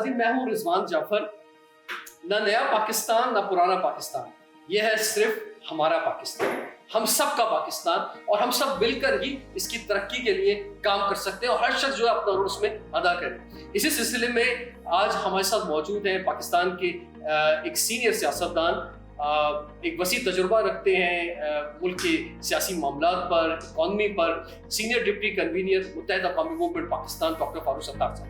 ناظرین، میں ہوں رضوان جعفر. نہ نیا پاکستان نہ پرانا پاکستان، یہ ہے صرف ہمارا پاکستان، ہم سب کا پاکستان، اور ہم سب مل کر ہی اس کی ترقی کے لیے کام کر سکتے ہیں اور ہر شخص جو ہے اپنا رول اس میں ادا کرے. اسی سلسلے میں آج ہمارے ساتھ موجود ہیں پاکستان کے ایک سینئر سیاستدان، ایک وسیع تجربہ رکھتے ہیں ملک کے سیاسی معاملات پر، اکانومی پر، سینئر ڈپٹی کنوینر متحدہ اقوام موومنٹ پاکستان ڈاکٹر فاروق ستار صاحب.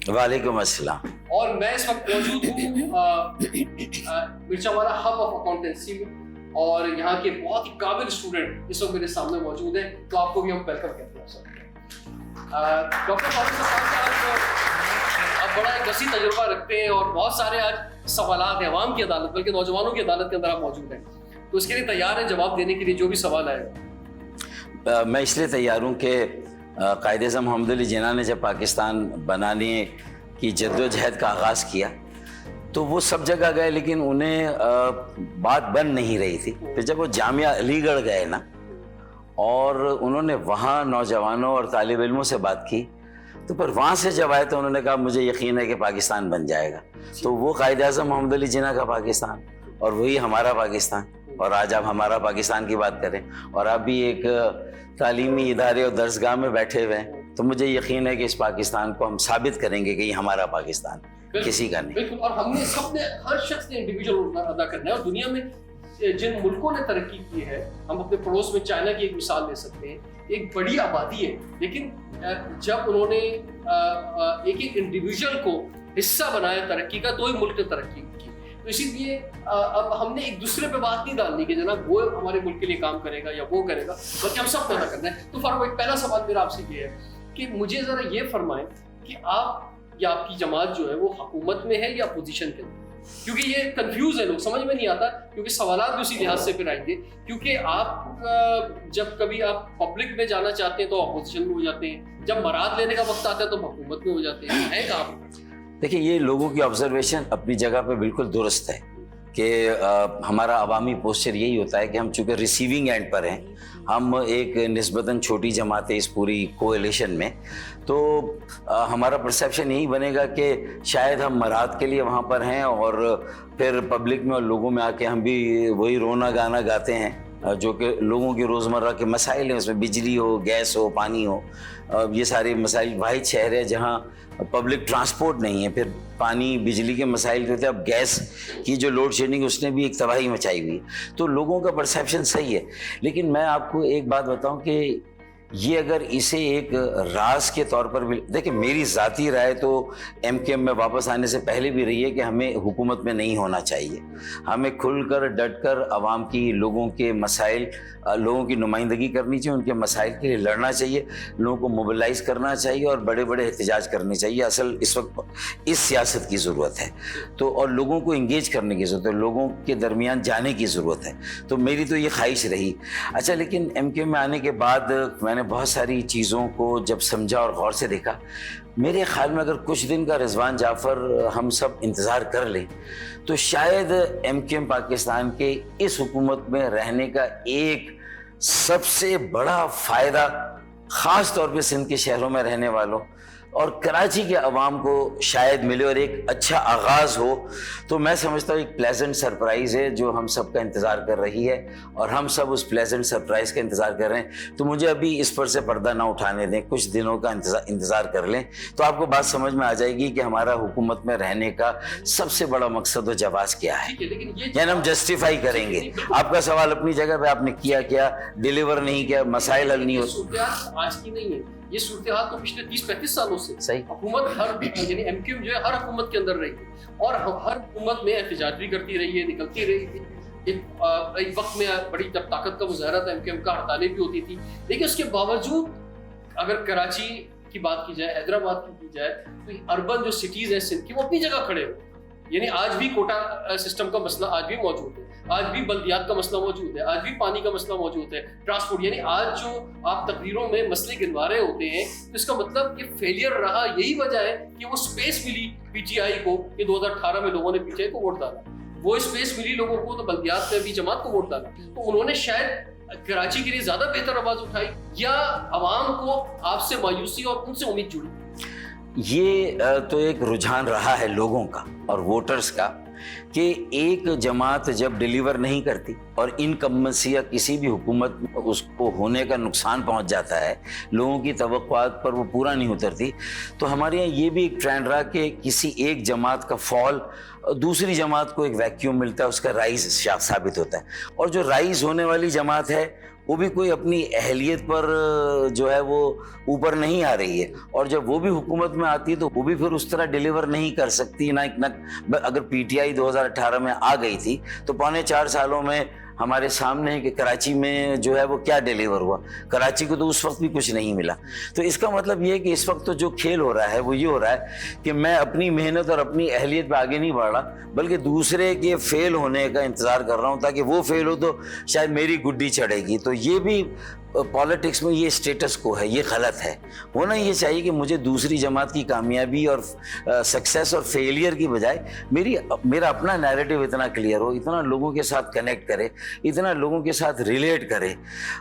وعلیکم السلام. اور میں اس وقت موجود ہوں مرچاواڑہ ہب آف اکاؤنٹنسی میں، اور یہاں کے بہت ہی قابل اسٹوڈنٹ اس وقت میرے سامنے موجود ہیں، تو آپ کو بھی ہم ویلکم کہتے ہیں سر. ڈاکٹر فاروق ستار صاحب، آپ بڑا ایک وسیع تجربہ رکھتے ہیں اور بہت سارے آج سوالات ہیں عوام کی عدالت بلکہ نوجوانوں کی عدالت کے اندر آپ موجود ہیں، تو اس کے لیے تیار ہیں جواب دینے کے لیے جو بھی سوال آئے گا؟ میں اس لیے تیار ہوں کہ قائد اعظم محمد علی جناح نے جب پاکستان بنانے کی جدوجہد کا آغاز کیا تو وہ سب جگہ گئے، لیکن انہیں بات بن نہیں رہی تھی. پھر جب وہ جامعہ علی گڑھ گئے نا اور انہوں نے وہاں نوجوانوں اور طالب علموں سے بات کی، تو پھر وہاں سے جب آئے تو انہوں نے کہا مجھے یقین ہے کہ پاکستان بن جائے گا. تو وہ قائد اعظم محمد علی جناح کا پاکستان اور وہی ہمارا پاکستان. اور آج آپ ہمارا پاکستان کی بات کریں اور آپ بھی ایک تعلیمی ادارے اور درسگاہ میں بیٹھے ہوئے ہیں، تو مجھے یقین ہے کہ اس پاکستان کو ہم ثابت کریں گے کہ یہ ہمارا پاکستان کسی کا نہیں. بالکل. اور ہم نے سب نے، ہر شخص نے انڈیویجول رول ادا کرنا ہے. اور دنیا میں جن ملکوں نے ترقی کی ہے، ہم اپنے پڑوس میں چائنا کی ایک مثال لے سکتے ہیں، ایک بڑی آبادی ہے، لیکن جب انہوں نے ایک ایک انڈیویجول کو حصہ بنایا ترقی کا، تو ہی ملک نے ترقی کی. تو اسی لیے اب ہم نے ایک دوسرے پہ بات نہیں ڈالنی کہ جناب وہ ہمارے ملک کے لیے کام کرے گا یا وہ کرے گا، بلکہ ہم سب کو ادا کرنا ہے. تو فاروق، ایک پہلا سوال میرا آپ سے یہ ہے کہ مجھے ذرا یہ فرمائیں کہ آپ یا آپ کی جماعت جو ہے وہ حکومت میں ہے یا اپوزیشن کے اندر؟ کیونکہ یہ کنفیوز ہے، لوگ سمجھ میں نہیں آتا، کیونکہ سوالات بھی اسی لحاظ سے پھر آئیں گے. کیونکہ آپ جب کبھی آپ پبلک میں جانا چاہتے ہیں تو اپوزیشن میں ہو جاتے ہیں، جب مراد لینے کا وقت آتا ہے تو حکومت میں ہو جاتے ہیں. ہے کہاں پر؟ دیکھیں، یہ لوگوں کی آبزرویشن اپنی جگہ پہ بالکل درست ہے کہ ہمارا عوامی پوسچر یہی ہوتا ہے کہ ہم چونکہ ریسیونگ اینڈ پر ہیں، ہم ایک نسبتاً چھوٹی جماعت ہے اس پوری کولیشن میں، تو ہمارا پرسیپشن یہی بنے گا کہ شاید ہم مراد کے لیے وہاں پر ہیں، اور پھر پبلک میں اور لوگوں میں آ کے ہم بھی وہی رونا گانا گاتے ہیں جو کہ لوگوں کے روزمرہ کے مسائل ہیں. اس میں بجلی ہو، گیس ہو، پانی ہو، یہ سارے مسائل. واحد شہر ہے جہاں پبلک ٹرانسپورٹ نہیں ہے، پھر پانی بجلی کے مسائل ہوتے ہیں. اب گیس کی جو لوڈ شیڈنگ اس نے بھی ایک تباہی مچائی ہوئی. تو لوگوں کا پرسیپشن صحیح ہے، لیکن میں آپ کو ایک بات بتاؤں کہ یہ اگر اسے ایک راز کے طور پر بھی دیکھیں، میری ذاتی رائے تو ایم کیو ایم میں واپس آنے سے پہلے بھی رہی ہے کہ ہمیں حکومت میں نہیں ہونا چاہیے. ہمیں کھل کر ڈٹ کر عوام کی، لوگوں کے مسائل، لوگوں کی نمائندگی کرنی چاہیے، ان کے مسائل کے لیے لڑنا چاہیے، لوگوں کو موبلائز کرنا چاہیے اور بڑے بڑے احتجاج کرنے چاہیے. اصل اس وقت اس سیاست کی ضرورت ہے، تو اور لوگوں کو انگیج کرنے کی ضرورت ہے، لوگوں کے درمیان جانے کی ضرورت ہے. تو میری تو یہ خواہش رہی. اچھا، لیکن ایم کیو ایم میں آنے کے بعد میں نے بہت ساری چیزوں کو جب سمجھا اور غور سے دیکھا، میرے خیال میں اگر کچھ دن کا رضوان جعفر ہم سب انتظار کر لیں تو شاید ایم کیو ایم پاکستان کے اس حکومت میں رہنے کا ایک سب سے بڑا فائدہ خاص طور پہ سندھ کے شہروں میں رہنے والوں اور کراچی کے عوام کو شاید ملے اور ایک اچھا آغاز ہو. تو میں سمجھتا ہوں ایک پلیزنٹ سرپرائز ہے جو ہم سب کا انتظار کر رہی ہے، اور ہم سب اس پلیزنٹ سرپرائز کا انتظار کر رہے ہیں. تو مجھے ابھی اس پر سے پردہ نہ اٹھانے دیں، کچھ دنوں کا انتظار کر لیں تو آپ کو بات سمجھ میں آ جائے گی کہ ہمارا حکومت میں رہنے کا سب سے بڑا مقصد و جواز کیا ہے. یعنی ہم جسٹیفائی کریں گے. آپ کا سوال اپنی جگہ پہ، آپ نے کیا ڈیلیور نہیں کیا، مسائل حل نہیں ہوتے. آج کی نہیں ہے یہ صورتحال، تو پچھلے 30-35 سالوں سے صحیح حکومت یعنی ایم کیو ایم جو ہے ہر حکومت کے اندر رہی ہے، اور ہر حکومت میں احتجاج بھی کرتی رہی ہے، نکلتی رہی ہے. ایک وقت میں بڑی جب طاقت کا مظاہرہ تھا ایم کیو ایم کا، ہڑتالیں بھی ہوتی تھی، لیکن اس کے باوجود اگر کراچی کی بات کی جائے، حیدرآباد کی جائے، تو اربن جو سٹیز ہیں سندھ کی، وہ اپنی جگہ کھڑے ہو. یعنی آج بھی کوٹا سسٹم کا مسئلہ آج بھی موجود ہے، آج بھی بلدیات کا مسئلہ موجود ہے، آج بھی پانی کا مسئلہ موجود ہے، ٹرانسپورٹ. یعنی آج جو آپ تقریروں میں مسئلے گنوا رہے ہوتے ہیں تو اس کا مطلب کہ فیلئر رہا، یہی وجہ ہے کہ وہ سپیس ملی پی ٹی آئی کو کہ 2018 میں لوگوں نے پی ٹی آئی کو ووٹ ڈالا. وہ سپیس ملی لوگوں کو تو بلدیات میں بھی جماعت کو ووٹ ڈالا. تو انہوں نے شاید کراچی کے لیے زیادہ بہتر آواز اٹھائی، یا عوام کو آپ سے مایوسی اور ان سے امید جڑی؟ یہ تو ایک رجحان رہا ہے لوگوں کا اور ووٹرز کا کہ ایک جماعت جب ڈیلیور نہیں کرتی اور انکمبنسی یا کسی بھی حکومت میں اس کو ہونے کا نقصان پہنچ جاتا ہے، لوگوں کی توقعات پر وہ پورا نہیں اترتی، تو ہمارے یہاں یہ بھی ایک ٹرینڈ رہا کہ کسی ایک جماعت کا فال دوسری جماعت کو ایک ویکیوم ملتا ہے، اس کا رائز ثابت ہوتا ہے، اور جو رائز ہونے والی جماعت ہے وہ بھی کوئی اپنی اہلیت پر جو ہے وہ اوپر نہیں آ رہی ہے، اور جب وہ بھی حکومت میں آتی ہے تو وہ بھی پھر اس طرح ڈیلیور نہیں کر سکتی۔ نہ اگر پی ٹی آئی 2018 میں آ گئی تھی تو پونے 4 سالوں میں ہمارے سامنے ہے کہ کراچی میں جو ہے وہ کیا ڈیلیور ہوا، کراچی کو تو اس وقت بھی کچھ نہیں ملا۔ تو اس کا مطلب یہ ہے کہ اس وقت تو جو کھیل ہو رہا ہے وہ یہ ہو رہا ہے کہ میں اپنی محنت اور اپنی اہلیت پہ آگے نہیں بڑھ رہا، بلکہ دوسرے کے فیل ہونے کا انتظار کر رہا ہوں تاکہ وہ فیل ہو تو شاید میری گڈی چڑھے گی۔ تو یہ بھی پالیٹکس میں یہ اسٹیٹس کو ہے، یہ غلط ہے۔ ہونا یہ چاہیے کہ مجھے دوسری جماعت کی کامیابی اور سکسیس اور فیلئر کی بجائے میرا اپنا نیریٹو اتنا کلیئر ہو، اتنا لوگوں کے ساتھ کنیکٹ کرے، اتنا لوگوں کے ساتھ ریلیٹ کرے۔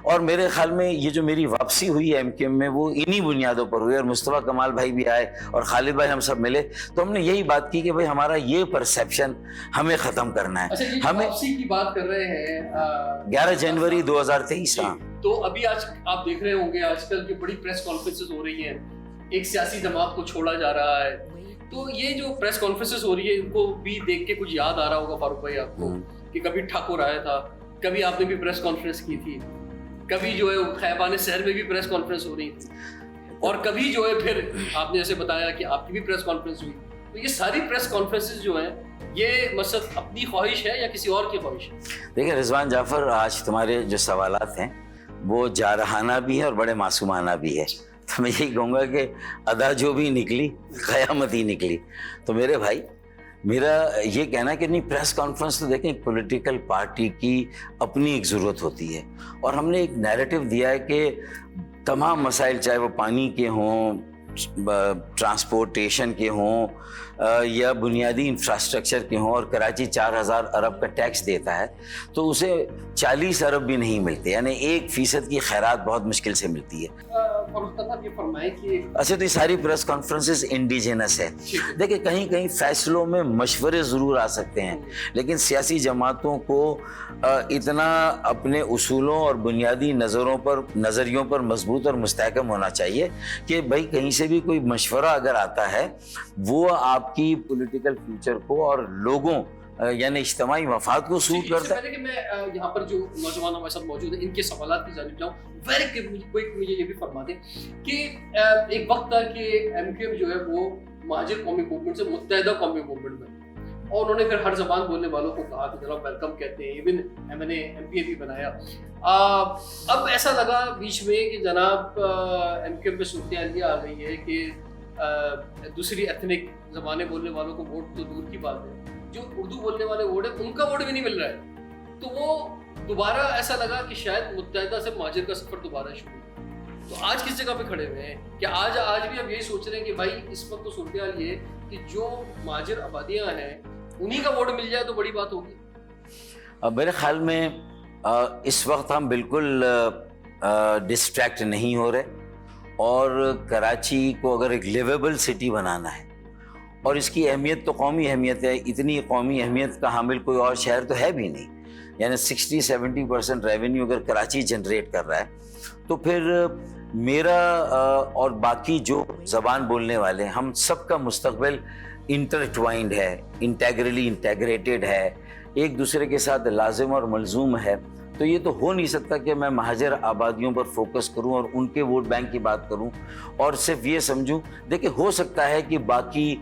اور میرے خیال میں یہ جو میری واپسی ہوئی ہے ایم کیو ایم میں وہ انہی بنیادوں پر ہوئی، اور مصطفیٰ کمال بھائی بھی آئے اور خالد بھائی، ہم سب ملے تو ہم نے یہی بات کی کہ بھائی ہمارا یہ پرسیپشن ہمیں ختم کرنا ہے۔ ہمیں واپسی کی بات کر رہے ہیں 11 جنوری 2023۔ ہاں، تو ابھی آج آپ دیکھ رہے ہوں گے آج کل کی بڑی پریس کانفرنسز ہو رہی ہیں، ایک سیاسی جماعت کو چھوڑا جا رہا ہے، تو یہ جو پریس کانفرنسز ہو رہی ہے ان کو بھی دیکھ کے کچھ یاد آ رہا ہوگا فاروق بھائی آپ کو کہ کبھی ٹھاکر آیا تھا، کبھی آپ نے بھی پریس کانفرنس کی تھی، کبھی جو ہے خیبان شہر میں بھی پریس کانفرنس ہو رہی تھی، اور کبھی جو ہے پھر آپ نے جیسے بتایا کہ آپ کی بھی پریس کانفرنس ہوئی۔ تو یہ ساری پریس کانفرنسز جو ہیں یہ مقصد اپنی خواہش ہے یا کسی اور کی خواہش ہے؟ دیکھیں رضوان جعفر، آج تمہارے جو سوالات ہیں وہ جارحانہ بھی ہے اور بڑے معصومانہ بھی ہے، تو میں یہی کہوں گا کہ ادا جو بھی نکلی قیامت ہی نکلی۔ تو میرے بھائی، میرا یہ کہنا ہے کہ نہیں، پریس کانفرنس تو دیکھیں پولیٹیکل پارٹی کی اپنی ایک ضرورت ہوتی ہے، اور ہم نے ایک نیریٹو دیا ہے کہ تمام مسائل چاہے وہ پانی کے ہوں، ٹرانسپورٹیشن کے ہوں یا بنیادی انفراسٹرکچر کے ہوں، اور کراچی 4000 ارب کا ٹیکس دیتا ہے تو اسے 40 ارب بھی نہیں ملتے، یعنی 1% کی خیرات بہت مشکل سے ملتی ہے۔ اچھا، تو یہ ساری پریس کانفرنسز انڈیجنس ہے۔ دیکھیں کہیں کہیں فیصلوں میں مشورے ضرور آ سکتے ہیں، لیکن سیاسی جماعتوں کو اتنا اپنے اصولوں اور بنیادی نظریوں پر مضبوط اور مستحکم ہونا چاہیے کہ بھائی کہیں سے بھی کوئی مشورہ اگر آتا ہے وہ آپ کی پولیٹیکل فیوچر کو اور لوگوں یعنی اجتماعی مفاد کو سوٹ کرتا ہے۔ پہلے کہ میں یہاں پر جو نوجوان ہمارے ساتھ موجود ہیں ان کے سوالات کی جانب جاؤں، مجھے یہ بھی فرما دیں کہ ایک وقت تھا کہ ایم کیو ایم جو ہے وہ مہاجر قومی موومنٹ سے متحدہ قومی موومنٹ میں، اور انہوں نے پھر ہر زبان بولنے والوں کو کہا کہ جناب ویلکم کہتے ہیں، even M N A M P A بھی بنایا۔ اب ایسا لگا بیچ میں کہ جناب ایم کیو ایم پہ صورتحال یہ آ گئی ہے کہ دوسری ایتھنک زبانیں بولنے والوں کو ووٹ تو دور کی بات ہے، جو اردو بولنے والے ووٹ ہیں ان کا ووٹ بھی نہیں مل رہا ہے، تو وہ دوبارہ ایسا لگا کہ شاید متحدہ سے مہاجر کا سفر دوبارہ شروع ہو۔ تو آج کس جگہ پہ کھڑے ہوئے ہیں کہ آج بھی اب یہی سوچ رہے ہیں کہ بھائی اس وقت تو صورتحال یہ ہے کہ جو مہاجر آبادیاں ہیں انہی کا ووٹ مل جائے تو بڑی بات ہوگی۔ اب میرے خیال میں اس وقت ہم بالکل ڈسٹریکٹ نہیں ہو رہے، اور کراچی کو اگر ایک لیویبل سٹی بنانا ہے، اور اس کی اہمیت تو قومی اہمیت ہے، اتنی قومی اہمیت کا حامل کوئی اور شہر تو ہے بھی نہیں، یعنی 60-70% ریونیو اگر کراچی جنریٹ کر رہا ہے تو پھر میرا اور باقی جو زبان بولنے والے ہم سب کا مستقبل انٹرٹوائنڈ ہے، انٹیگرلی انٹیگریٹڈ ہے، ایک دوسرے کے ساتھ لازم اور ملزوم ہے۔ تو یہ تو ہو نہیں سکتا کہ میں مہاجر آبادیوں پر فوکس کروں اور ان کے ووٹ بینک کی بات کروں اور صرف یہ سمجھوں۔ دیکھیں ہو سکتا ہے کہ باقی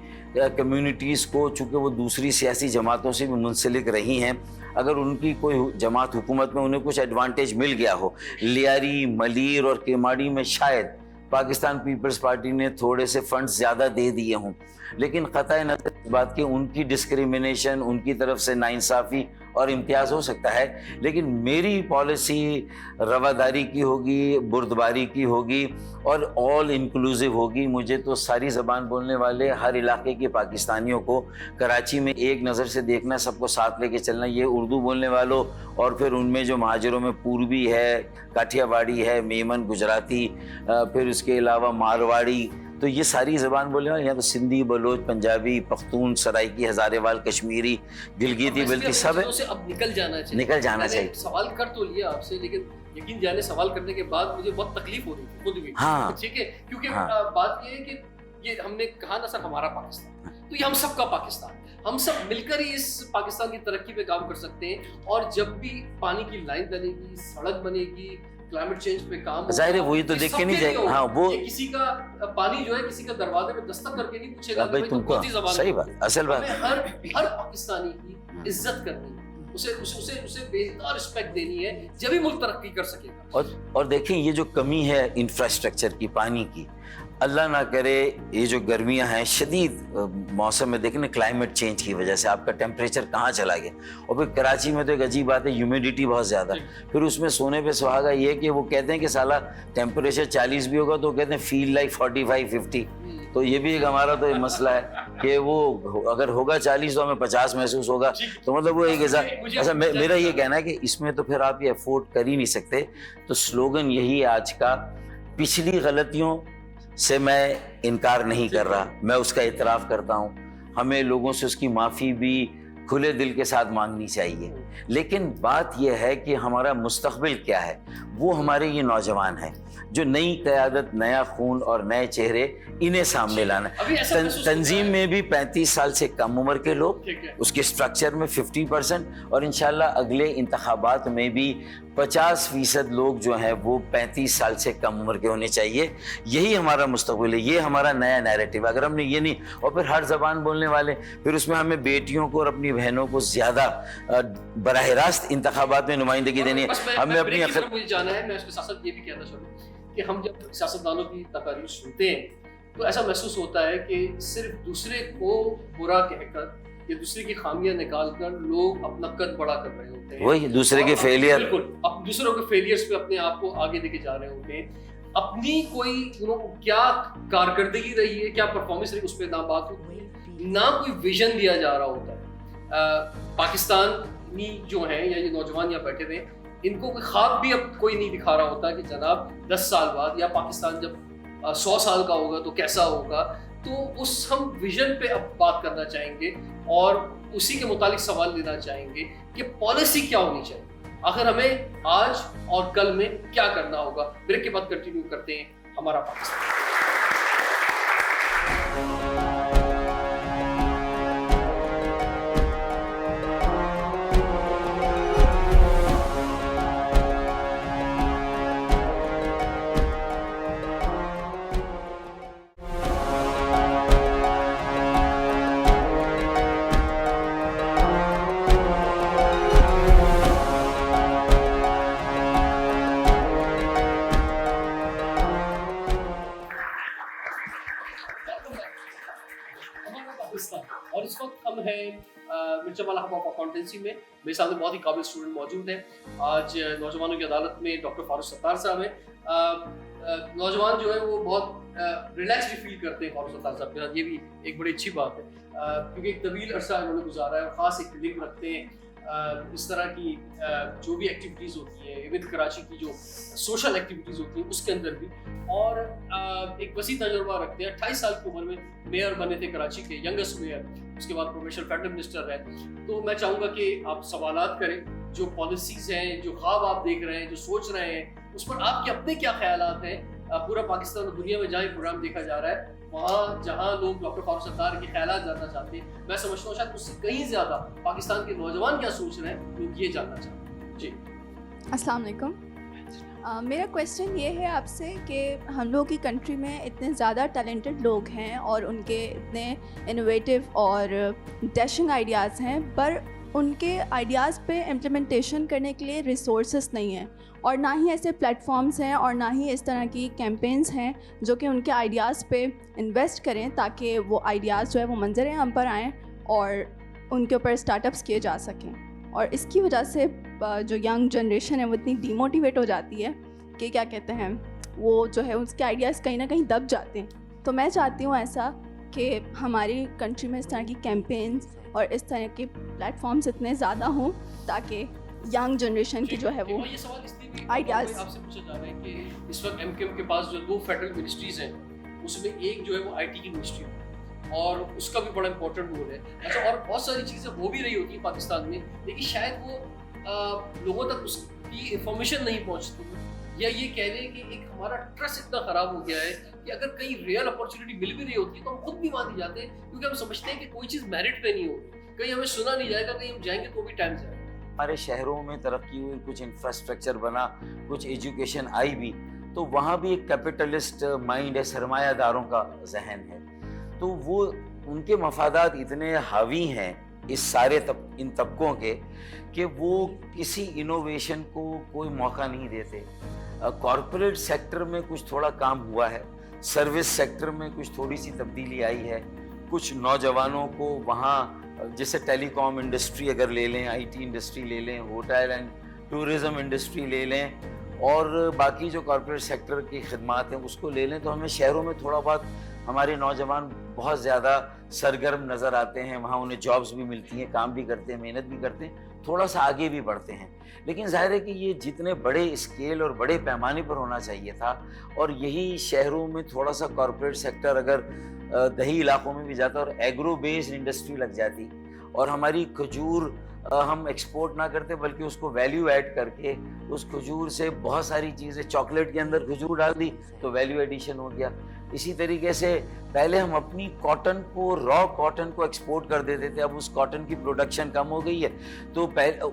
کمیونٹیز کو، چونکہ وہ دوسری سیاسی جماعتوں سے بھی منسلک رہی ہیں، اگر ان کی کوئی جماعت حکومت میں انہیں کچھ ایڈوانٹیج مل گیا ہو، لیاری، ملیر اور کیماڑی میں شاید پاکستان پیپلز پارٹی نے تھوڑے سے فنڈز زیادہ دے دیے ہوں، لیکن قطع نظر اس بات کی ان کی ڈسکریمنیشن، ان کی طرف سے ناانصافی اور امتیاز ہو سکتا ہے، لیکن میری پالیسی رواداری کی ہوگی، بردباری کی ہوگی اور آل انکلوسیو ہوگی۔ مجھے تو ساری زبان بولنے والے ہر علاقے کے پاکستانیوں کو کراچی میں ایک نظر سے دیکھنا، سب کو ساتھ لے کے چلنا، یہ اردو بولنے والوں اور پھر ان میں جو مہاجروں میں پوربی ہے، کاٹھیا واڑی ہے، میمن گجراتی، پھر اس کے علاوہ مارواڑی، تو یہ ساری زبان بولنے والے یہاں تو سندھی، بلوچ، پنجابی، پختون، سرائکی، ہزارے وال، کشمیری، گلگیتی، بلتی سب ہے. اب نکل جانا چاہیے. نکل جانا چاہیے. سوال کر تو لیا آپ سے، لیکن یقین جانے سوال کرنے کے بعد مجھے بہت تکلیف ہو رہی تھی خود بھی. ہاں ٹھیک ہے، کیونکہ بات یہ ہے کہ یہ ہم نے کہا نا سر ہمارا پاکستان، تو یہ ہم سب کا پاکستان، ہم سب مل کر ہی اس پاکستان کی ترقی پہ کام کر سکتے ہیں. اور جب بھی پانی کی لائن بنے گی، سڑک بنے گی، کلائمیٹ چینج پہ کام ظاہر ہے وہی تو دیکھ کے نہیں جائے گا. ہاں وہ کسی کا پانی جو ہے کسی کا دروازے پہ دستک کر کے نہیں پوچھے گا بھائی تم کو. صحیح بات، اصل بات. ہر پاکستانی کی عزت کرنی ہے، اسے بےدار رسپیکٹ دینی ہے، جبھی ملک ترقی کر سکے گا. اور دیکھیں یہ جو کمی ہے انفراسٹرکچر کی، پانی کی، اللہ نہ کرے یہ جو گرمیاں ہیں شدید موسم میں، دیکھیں کلائمیٹ چینج کی وجہ سے آپ کا ٹیمپریچر کہاں چلا گیا. اور پھر کراچی میں تو ایک عجیب بات ہے، ہیومیڈیٹی بہت زیادہ ہے. پھر اس میں سونے پہ سہاگا یہ کہ وہ کہتے ہیں کہ سالہ ٹیمپریچر 40 بھی ہوگا تو کہتے ہیں فیل لائک 45-50. تو یہ بھی ایک ہمارا تو مسئلہ ہے کہ وہ اگر ہوگا 40 تو ہمیں 50 محسوس ہوگا. تو مطلب وہ ایک ایسا میرا یہ کہنا ہے کہ اس میں تو پھر آپ یہ افورڈ کر ہی نہیں سکتے. تو سلوگن یہی ہے آج کا، پچھلی غلطیوں سے میں انکار نہیں کر رہا، میں اس کا اعتراف کرتا ہوں. ہمیں لوگوں سے اس کی معافی بھی کھلے دل کے ساتھ مانگنی چاہیے. لیکن بات یہ ہے کہ ہمارا مستقبل کیا ہے، وہ ہمارے یہ نوجوان ہیں جو نئی قیادت، نیا خون اور نئے چہرے انہیں سامنے لانا ہے. تنظیم میں بھی 35 سال سے کم عمر کے لوگ، اس کے سٹرکچر میں 50%، اور انشاءاللہ اگلے انتخابات میں بھی 50% لوگ جو ہیں وہ 35 سال سے کم عمر کے ہونے چاہیے. یہی ہمارا مستقبل ہے، یہ ہمارا نیا نیریٹو. اگر ہم نے یہ نہیں، اور پھر ہر زبان بولنے والے، پھر اس میں ہمیں بیٹیوں کو اور اپنی بہنوں کو زیادہ براہ راست انتخابات میں نمائندگی دینی ہے. ہمیں اپنی مجھے جانا ہے، میں اس کے ساتھ ساتھ یہ بھی کہنا چاہوں گا کہ ہم جب سیاستدانوں کی تقاریر سنتے ہیں تو ایسا محسوس ہوتا ہے کہ صرف دوسرے کو برا کہہ کر یا دوسرے کی خامیاں نکال کر لوگ اپنا قد بڑا کر رہے ہوتے ہیں. وہی دوسرے کے فیلئر، بالکل دوسروں کے فیلئرز پہ اپنے آپ کو آگے لے کے جا رہے ہوتے ہیں. اپنی کوئی کیا کارکردگی رہی ہے، کیا پرفارمنس رہی، اس پہ نہ بات ہوتی ہے، نہ کوئی ویژن دیا جا رہا ہوتا ہے. پاکستانی جو ہیں یا یہ نوجوان یہاں بیٹھے ہوئے، ان کو کوئی خواب بھی اب کوئی نہیں دکھا رہا ہوتا کہ جناب 10 سال بعد یا پاکستان جب 100 سال کا ہوگا تو کیسا ہوگا. تو اس ہم ویژن پہ اب بات کرنا چاہیں گے اور اسی کے متعلق سوال لینا چاہیں گے کہ پالیسی کیا ہونی چاہیے، آخر ہمیں آج اور کل میں کیا کرنا ہوگا. بریک کے بعد کنٹینیو کرتے ہیں ہمارا پاکستان. اور اس وقت ہم ہیں مرچا والا ہب اکاؤنٹنسی میں. میرے سامنے بہت ہی قابل اسٹوڈنٹ موجود ہیں. آج نوجوانوں کی عدالت میں ڈاکٹر فاروق ستار صاحب ہیں. نوجوان جو ہے وہ بہت ریلیکس بھی فیل کرتے ہیں فاروق ستار صاحب کے ساتھ، یہ بھی ایک بڑی اچھی بات ہے کیونکہ ایک طویل عرصہ انہوں نے گزارا ہے اور خاص ایک لنک رکھتے ہیں اس طرح کی جو بھی ایکٹیویٹیز ہوتی ہیں، ایون کراچی کی جو سوشل ایکٹیویٹیز ہوتی ہیں اس کے اندر بھی، اور ایک وسیع تجربہ رکھتے ہیں. 28 سال کی عمر میں میئر بنے تھے کراچی کے، ینگسٹ میئر، اس کے بعد پروفیشنل فیڈرل منسٹر رہے. تو میں چاہوں گا کہ آپ سوالات کریں، جو پالیسیز ہیں، جو خواب آپ دیکھ رہے ہیں، جو سوچ رہے ہیں، اس پر آپ کے اپنے کیا خیالات ہیں. پورا پاکستان اور دنیا میں جہاں یہ پروگرام دیکھا جا رہا ہے، وہاں جہاں لوگ ڈاکٹر فاروق ستار کے خیالات جاننا چاہتے ہیں، میں سمجھتا ہوں شاید اس سے کہیں زیادہ پاکستان کے نوجوان کیا سوچ رہے ہیں لوگ یہ جاننا چاہتے ہیں. جی السلام علیکم. میرا کویسچن یہ ہے آپ سے کہ ہم لوگ کی کنٹری میں اتنے زیادہ ٹیلنٹڈ لوگ ہیں اور ان کے اتنے انوویٹیو اور ڈیشنگ آئیڈیاز ہیں، پر ان کے آئیڈیاز پہ امپلیمنٹیشن کرنے کے لیے ریسورسز نہیں ہیں، اور نہ ہی ایسے پلیٹ فارمز ہیں اور نہ ہی اس طرح کی کیمپینز ہیں جو کہ ان کے آئیڈیاز پہ انویسٹ کریں تاکہ وہ آئیڈیاز جو ہے وہ منظر عام پر آئیں اور ان کے اوپر اسٹارٹ اپس کیے جا سکیں. اور اس کی وجہ سے جو ینگ جنریشن ہے وہ اتنی ڈی موٹیویٹ ہو جاتی ہے کہ کیا کہتے ہیں، وہ جو ہے اس کے آئیڈیاز کہیں نہ کہیں دب جاتے ہیں. تو میں چاہتی ہوں ایسا کہ ہماری کنٹری میں اس طرح کی کیمپینز اور اس طرح کے پلیٹ فارمز اتنے زیادہ ہوں تاکہ ینگ جنریشن کی جو ہے وہ آئیڈیاز. آپ سے پوچھا جا رہا ہے کہ اس وقت ایم کیو ایم کے پاس جو 2 فیڈرل منسٹریز ہیں اس میں ایک جو ہے وہ IT کی یونیورسٹی ہے اور اس کا بھی بڑا امپورٹنٹ رول ہے. اچھا, اور بہت ساری چیزیں ہو بھی رہی ہوتی ہیں پاکستان میں, لیکن شاید وہ لوگوں تک اس کی انفارمیشن نہیں پہنچتی, یا یہ کہہ لیں کہ ایک ہمارا ٹرسٹ اتنا خراب ہو گیا ہے کہ اگر کہیں ریئل اپرچونیٹی مل بھی رہی ہوتی ہے تو ہم خود بھی وہاں نہیں جاتے, کیونکہ ہم سمجھتے ہیں کہ کوئی چیز میرٹ پہ نہیں ہوگی, کہیں ہمیں سنا نہیں جائے گا, کہیں ہم جائیں گے تو بھی ٹائم جائے گا. ہمارے شہروں میں ترقی ہوئی, کچھ انفراسٹرکچر بنا, کچھ ایجوکیشن آئی بھی, تو وہاں بھی ایک کیپٹلسٹ مائنڈ ہے, سرمایہ داروں کا ذہن ہے, تو وہ ان کے مفادات اتنے حاوی ہیں اس سارے ان طبقوں کے کہ وہ کسی انوویشن کو کوئی موقع نہیں دیتے. کارپوریٹ سیکٹر میں کچھ تھوڑا کام ہوا ہے, سروس سیکٹر میں کچھ تھوڑی سی تبدیلی آئی ہے, کچھ نوجوانوں کو وہاں جیسے ٹیلی کام انڈسٹری اگر لے لیں, IT انڈسٹری لے لیں, ہوٹل اینڈ ٹورزم انڈسٹری لے لیں, اور باقی جو کارپوریٹ سیکٹر کی خدمات ہیں اس کو لے لیں, تو ہمیں شہروں میں تھوڑا بہت ہمارے نوجوان بہت زیادہ سرگرم نظر آتے ہیں, وہاں انہیں جابز بھی ملتی ہیں, کام بھی کرتے ہیں, محنت بھی کرتے ہیں, تھوڑا سا آگے بھی بڑھتے ہیں. لیکن ظاہر ہے کہ یہ جتنے بڑے اسکیل اور بڑے پیمانے پر ہونا چاہیے تھا, اور یہی شہروں میں تھوڑا سا کارپوریٹ سیکٹر اگر دیہی علاقوں میں بھی جاتا اور ایگرو بیسڈ انڈسٹری لگ جاتی, اور ہماری کھجور ہم ایکسپورٹ نہ کرتے بلکہ اس کو ویلیو ایڈ کر کے اس کھجور سے بہت ساری چیزیں, چاکلیٹ کے اندر کھجور ڈال دی تو ویلیو ایڈیشن ہو گیا. اسی طریقے سے پہلے ہم اپنی کاٹن کو, را کاٹن کو ایکسپورٹ کر دیتے تھے, اب اس کاٹن کی پروڈکشن کم ہو گئی ہے, تو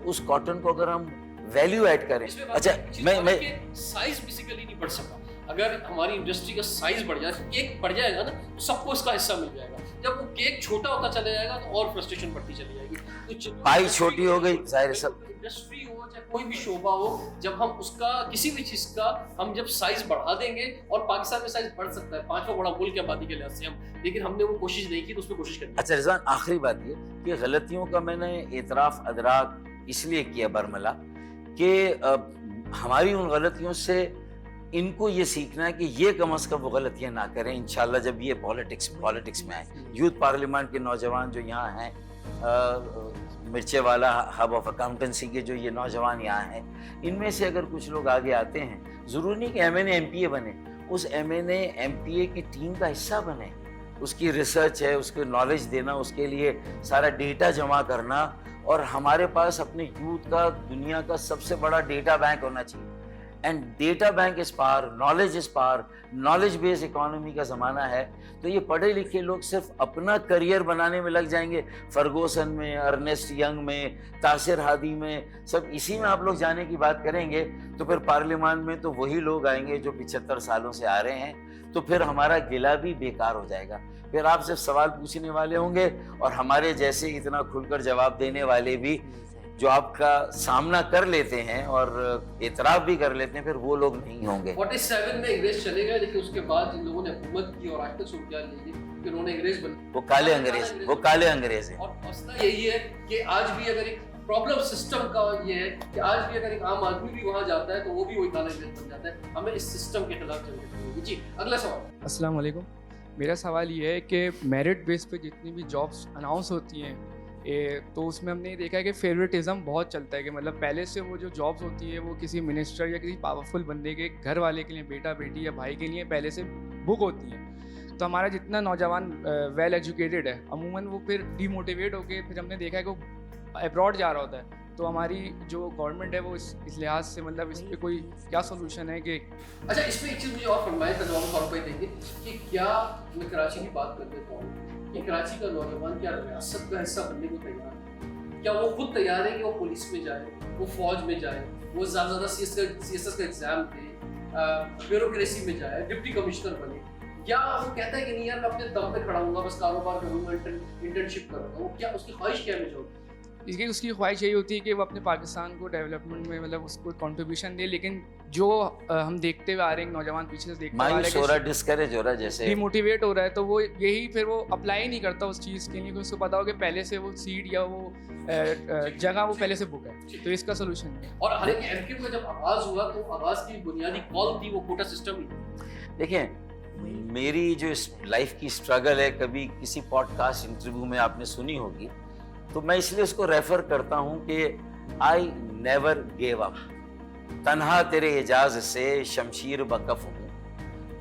اس کاٹن کو اگر ہم ویلیو ایڈ کریں. اچھا, میں سائز بیسیکلی نہیں بڑھ سکا. اگر ہماری انڈسٹری کا سائز بڑھ جائے, کیک بڑھ جائے گا نا, تو سب کو اس کا حصہ مل جائے گا. جب وہ کیک چھوٹا ہوتا چلا جائے گا تو اور فرسٹریشن بڑھتی چلی جائے گی. تو پائی چھوٹی ہو گئی, ظاہر سب انڈسٹری ہو چاہے کوئی بھی شعبہ ہو, جب ہم اس کا کسی بھی چیز کا ہم جب سائز بڑھا دیں گے, اور پاکستان میں سائز بڑھ سکتا ہے, 5واں بڑا ملک ہے آبادی کے لحاظ سے ہم, لیکن ہم نے وہ کوشش نہیں کی, تو اس پہ کوشش کرنی. اچھا رضوان, آخری بات یہ کہ غلطیوں کا میں نے اعتراف ادراک اس لیے کیا برملا کہ ہماری ان غلطیوں سے ان کو یہ سیکھنا ہے کہ یہ کم از کم وہ غلطیاں نہ کریں. انشاءاللہ جب یہ پالیٹکس میں آئے, یوتھ پارلیمنٹ کے نوجوان جو یہاں ہیں, مرچے والا ہب آف اکاؤنٹنسی کے جو یہ نوجوان یہاں ہیں, ان میں سے اگر کچھ لوگ آگے آتے ہیں, ضروری نہیں کہ MNA MPA بنے, اس MNA MPA کی ٹیم کا حصہ بنے. اس کی ریسرچ ہے, اس کو نالج دینا, اس کے لیے سارا ڈیٹا جمع کرنا, اور ہمارے پاس اپنے یوتھ کا دنیا کا سب سے بڑا ڈیٹا بینک ہونا چاہیے. And data bank is power, knowledge is power, knowledge base economy کا زمانہ ہے. تو یہ پڑھے لکھے لوگ صرف اپنا کریئر بنانے میں لگ جائیں گے, فرگوسن میں, ارنسٹ ینگ میں, تاثر ہادی میں, سب اسی میں آپ لوگ جانے کی بات کریں گے, تو پھر پارلیمان میں تو وہی لوگ آئیں گے جو 75 سالوں سے آ رہے ہیں, تو پھر ہمارا گلہ بھی بیکار ہو جائے گا. پھر آپ صرف سوال پوچھنے والے ہوں گے, اور ہمارے جیسے اتنا کھل کر جواب دینے والے بھی جو آپ کا سامنا کر لیتے ہیں اور اعتراف بھی کر لیتے ہیں, پھر وہ لوگ نہیں ہوں گے. 47 میں انگریز چلے گئے, لیکن اس کے بعد جن لوگوں نے حکومت کی اور آج تک صورتحال یہی ہے کہ انہوں نے انگریز بنے, وہ کالے انگریز ہیں. اور مسئلہ یہی ہے کہ آج بھی اگر ایک پرابلم سسٹم کا یہ ہے کہ آج بھی اگر ایک عام آدمی بھی وہاں جاتا ہے تو وہ بھی وہی کالا انگریز بن جاتا ہے. ہمیں اس سسٹم کے خلاف جنگ کرنی ہوگی. جی, اگلا سوال. السلام علیکم. میرا سوال یہ ہے کہ میرٹ بیس پہ جتنی بھی جابس اناؤنس ہوتی ہیں, تو اس میں ہم نے دیکھا ہے کہ فیوریٹزم بہت چلتا ہے, کہ مطلب پہلے سے وہ جو جابس ہوتی ہیں وہ کسی منسٹر یا کسی پاورفل بندے کے گھر والے کے لیے, بیٹا بیٹی یا بھائی کے لیے پہلے سے بک ہوتی ہیں. تو ہمارا جتنا نوجوان ویل ایجوکیٹڈ ہے, عموماً وہ پھر ڈی موٹیویٹ ہو کے پھر ہم نے دیکھا ہے کہ وہ ابراڈ جا رہا ہوتا ہے. تو ہماری جو گورنمنٹ ہے وہ اس لحاظ سے مطلب اس پہ کوئی کیا سولوشن ہے کہ اچھا اس پہ ایک چیز مجھے اور فرمائے تجربہ طور پہ دیں گے کہ کیا میں کراچی کی بات کر دیتا ہوں کہ کراچی کا نوجوان کیا ریاست کا حصہ بننے کو تیار ہے؟ کیا وہ خود تیار ہے کہ وہ پولیس میں جائے, وہ فوج میں جائے, وہ زیادہ CSS کا ایگزام دے, بیوروکریسی میں جائے, ڈپٹی کمشنر بنے, یا وہ کہتا ہے کہ نہیں یار میں اپنے دم پہ کھڑا ہوں گا, بس کاروبار کروں گا, انٹرنشپ کروں گا؟ وہ کیا اس کی خواہش کیا ہے جو اس کی خواہش یہی ہوتی ہے کہ وہ اپنے پاکستان کو ڈیولپمنٹ میں مطلب اس کو کنٹریبیوشن دے, لیکن جو ہم دیکھتے ہوئے آ رہے ہیں نوجوان پیچھے سے دیکھتے آ رہا ہے ڈسکریج ہو رہا ہے, جیسے ڈیموٹیویٹ ہو رہا ہے, تو وہ یہی پھر وہ اپلائی نہیں کرتا اس چیز کے لیے کہ اس کو پتا ہو کہ پہلے سے وہ سیٹ یا وہ جگہ وہ پہلے سے بک ہے. تو اس کا سولوشن ہے. اور ہر ایک ایم کیو کا جب آغاز ہوا تو آغاز کی بنیادی کال تھی وہ کوٹا سسٹم ہی. دیکھیں میری جو لائف کی اسٹرگل ہے, کبھی کسی پوڈ کاسٹ انٹرویو میں آپ نے سنی ہوگی, تو میں اس لیے اس کو ریفر کرتا ہوں کہ آئی نیور گیو اپ, تنہا تیرے اعجاز سے شمشیر بکف ہوں,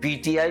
PTI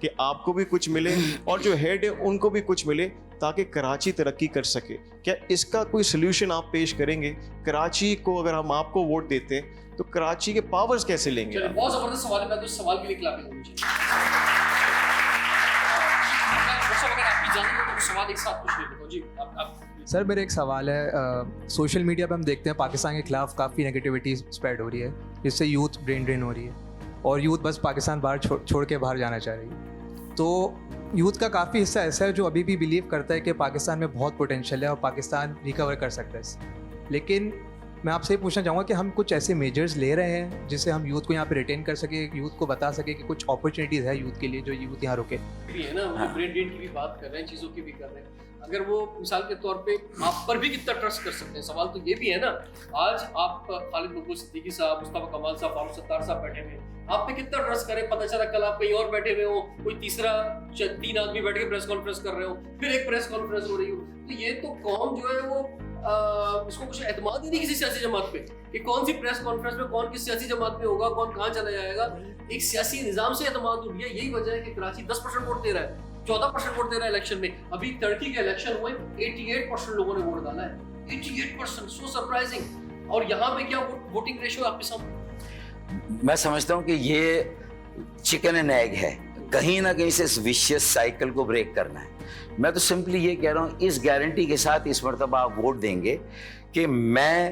کہ آپ کو بھی کچھ ملے اور جو ہیڈ ہے ان کو بھی کچھ ملے تاکہ کراچی ترقی کر سکے. کیا اس کا کوئی سلیوشن آپ پیش کریں گے؟ کراچی کو اگر ہم آپ کو ووٹ دیتے ہیں تو کراچی کے پاورز کیسے لیں گے؟ بہت زبردست سوال ہے. میں تو اس سوال کے لیے کلاپنگ ہوں مجھے. اگر آپ کی اجازت ہو تو سوال ایک ساتھ پوچھ لیتا ہوں. جی سر میرا ایک سوال ہے. سوشل میڈیا پہ ہم دیکھتے ہیں پاکستان کے خلاف کافی نگیٹیوٹی اسپریڈ ہو رہی ہے جس سے یوتھ برین ڈرین ہو رہی ہے اور یوتھ بس پاکستان باہر چھوڑ کے باہر جانا چاہ رہی ہے. تو یوتھ کا کافی حصہ ایسا ہے جو ابھی بھی بلیو کرتا ہے کہ پاکستان میں بہت پوٹینشیل ہے اور پاکستان ریکور کر سکتا ہے. لیکن میں آپ سے یہ پوچھنا چاہوں گا کہ ہم کچھ ایسے میجرز لے رہے ہیں جس سے ہم یوتھ کو یہاں پہ ریٹین کر سکیں, یوتھ کو بتا سکیں کہ کچھ اپرچونیٹیز ہے یوتھ کے لیے جو یوتھ یہاں رکے بھی ہے نا. وہ برین ڈرین کی بھی بات کر رہے ہیں, چیزوں کی بھی کر رہے ہیں. اگر وہ مثال کے طور پہ آپ پر بھی کتنا ٹرسٹ کر سکتے ہیں, سوال تو یہ بھی ہے نا. آج آپ خالد مقبول صدیقی صاحب, مصطفیٰ کمال صاحب, فاروق ستار صاحب بیٹھے ہوئے ہیں, آپ پہ کتنا ٹرسٹ کریں؟ پتہ چلا کل آپ کہیں اور بیٹھے ہوئے ہوں, کوئی تیسرا 3 آدمی بیٹھ کے پریس کانفرنس کر رہے ہو, پھر ایک پریس کانفرنس ہو رہی ہو. تو یہ تو قوم جو ہے وہ اس کو کچھ اعتماد ہی نہیں کسی سیاسی جماعت پہ کہ کون سی پریس کانفرنس میں کون کس سیاسی جماعت میں ہوگا, کون کہاں چلا جائے گا. ایک سیاسی نظام سے اعتماد ہو گیا. یہی وجہ ہے کہ کراچی 10% ووٹ دے رہا ہے, 14% ووٹ دے رہا ہے الیکشن میں. ابھی ترکی کے الیکشن ہوئے 88% لوگوں نے ووٹ ڈالا ہے. 88%, سو سرپرائزنگ. اور یہاں پہ کیا ووٹنگ ریشو آپ کے سامنے؟ میں سمجھتا ہوں کہ یہ چکن اینڈ ایگ ہے, کہیں نہ کہیں سے اس ویشیس سائیکل کو بریک کرنا ہے. میں تو سمپلی یہ کہہ رہا ہوں, اس گارنٹی کے ساتھ اس مرتبہ آپ ووٹ دیں گے کہ میں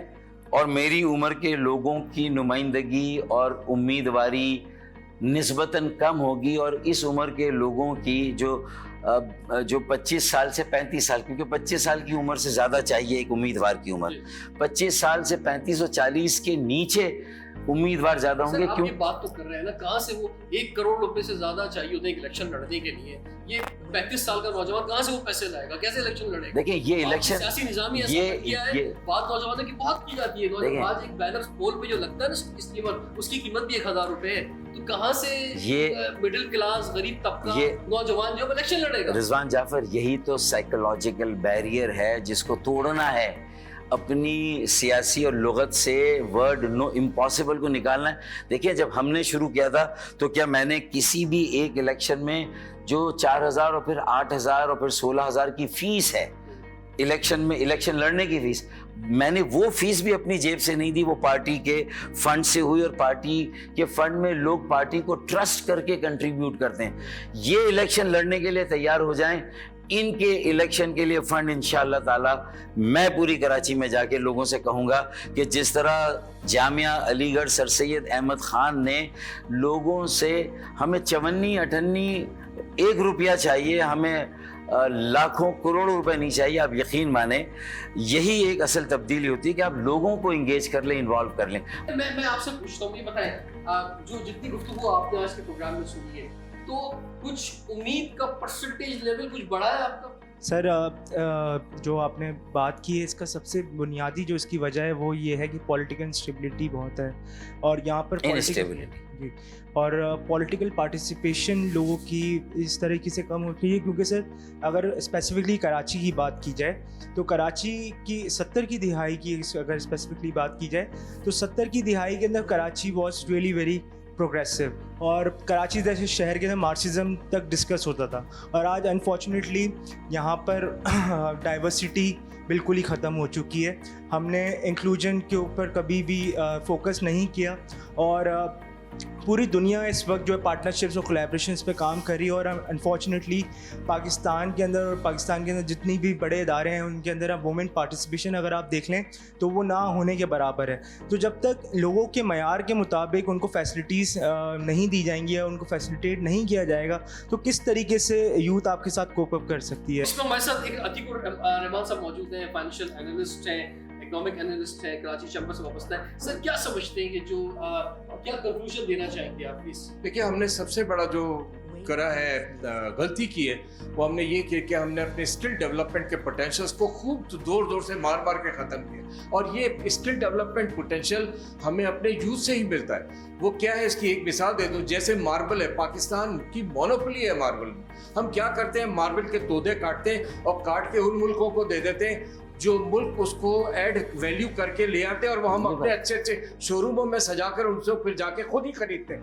اور میری عمر کے لوگوں کی نمائندگی اور امیدواری نسبتاً کم ہوگی, اور اس عمر کے لوگوں کی جو 25 سال سے 35 سال, کیونکہ 25 سال کی عمر سے زیادہ چاہیے ایک امیدوار کی عمر, 25 سال سے 35 اور 40 کے نیچے امیدوار زیادہ ہوں گے. کیوں یہ بات تو کر رہے ہیں نا, کہاں سے وہ 1 کروڑ روپے سے زیادہ چاہیے ہوتے ہیں ایک الیکشن لڑنے کے لیے. یہ 35 سال کا نوجوان کہاں سے وہ پیسے لائے گا, کیسے الیکشن لڑے گا؟ دیکھیں یہ الیکشن سیاسی نظام ہی ایسا کیا ہے. بات نوجوانوں کی بہت کی جاتی ہے. آج ایک بینر پول پہ جو لگتا ہے نا اسٹیمر, اس کی قیمت بھی 1000 روپے ہے. تو کہاں سے یہ مڈل کلاس غریب طبقہ نوجوان جو الیکشن لڑے گا؟ رضوان جعفر, یہی تو سائیکولوجیکل بیریئر ہے جس کو توڑنا ہے. اپنی سیاسی اور لغت سے ورڈ نو امپاسبل کو نکالنا ہے. دیکھیں جب ہم نے شروع کیا تھا تو کیا میں نے کسی بھی ایک الیکشن میں جو 4000 اور پھر 8000 اور پھر 16000 کی فیس ہے الیکشن میں, الیکشن لڑنے کی فیس, میں نے وہ فیس بھی اپنی جیب سے نہیں دی, وہ پارٹی کے فنڈ سے ہوئی, اور پارٹی کے فنڈ میں لوگ پارٹی کو ٹرسٹ کر کے کنٹریبیوٹ کرتے ہیں. یہ الیکشن لڑنے کے لیے تیار ہو جائیں. ان کے الیکشن کے لیے فنڈ انشاءاللہ تعالی میں پوری کراچی میں جا کے لوگوں سے کہوں گا کہ جس طرح جامعہ علی گڑھ سر سید احمد خان نے لوگوں سے, ہمیں 54-58 1 روپیہ چاہیے, ہمیں لاکھوں کروڑوں روپے نہیں چاہیے. آپ یقین مانیں یہی ایک اصل تبدیلی ہوتی ہے کہ آپ لوگوں کو انگیج کر لیں, انوالو کر لیں. میں آپ سے پوچھتا ہوں, یہ بتائیں جو جتنی گفتگو آپ نے آج کے پروگرام میں سنی ہے, تو کچھ امید کا پرسنٹیج لیول کچھ بڑھا ہے آپ کا؟ سر جو آپ نے بات کی ہے, اس کا سب سے بنیادی جو اس کی وجہ ہے وہ یہ ہے کہ پولیٹیکل انسٹیبلٹی بہت ہے, اور یہاں پر جی اور پولیٹیکل پارٹیسپیشن لوگوں کی اس طریقے سے کم ہوتی ہے. کیونکہ سر اگر اسپیسیفکلی کراچی کی بات کی جائے تو کراچی کی 70 کی دہائی کی اگر اسپیسیفکلی بات کی جائے تو 70 کی دہائی کے اندر Karachi was really very progressive, اور کراچی جیسے شہر کے اندر مارکسزم تک ڈسکس ہوتا تھا, اور آج انفارچونیٹلی یہاں پر ڈائیورسٹی بالکل ہی ختم ہو چکی ہے. ہم نے انکلوژن کے اوپر کبھی بھی فوکس نہیں کیا, اور پوری دنیا اس وقت جو ہے پارٹنرشپس اور کولیبریشنس پہ کام کر رہی ہے, اور انفارچونیٹلی پاکستان کے اندر جتنی بھی بڑے ادارے ہیں ان کے اندر وومن پارٹیسپیشن اگر آپ دیکھ لیں تو وہ نہ ہونے کے برابر ہے. تو جب تک لوگوں کے معیار کے مطابق ان کو فیسلٹیز نہیں دی جائیں گی یا ان کو فیسلیٹیٹ نہیں کیا جائے گا تو کس طریقے سے یوتھ آپ کے ساتھ کوپ اپ کر سکتی ہے؟ اس میں ہمارے ساتھ ایک عتیق الرحمان صاحب موجود ہیں, فائنینشیل اینالسٹ ہیں, اکنامک اینالسٹ ہے, کراچی چیمبر سے وابستہ ہے. سر کیا سمجھتے ہیں کہ جو کیا کنکلوژن دینا چاہیں گے آپ پلیز؟ دیکھیے ہم نے سب سے بڑا جو کرا ہے غلطی کی ہے وہ ہم نے یہ کیا کہ ہم نے اپنے اسکل ڈیولپمنٹ کے پوٹینشیلس کو خوب زور سے مار کے ختم کیا, اور یہ اسکل ڈیولپمنٹ پوٹینشیل ہمیں اپنے یوتھ سے ہی ملتا ہے. وہ کیا ہے, اس کی ایک مثال دے دوں, جیسے ماربل ہے, پاکستان کی مونوپولی ہے ماربل میں. ہم کیا کرتے ہیں, ماربل کے تودے کاٹتے ہیں اور کاٹ کے ان ملکوں کو دے دیتے ہیں جو ملک اس کو ایڈ ویلیو کر کے لے آتے ہیں, اور وہ ہم اپنے اچھے شو روموں میں سجا کر ان سے پھر جا کے خود ہی خریدتے ہیں.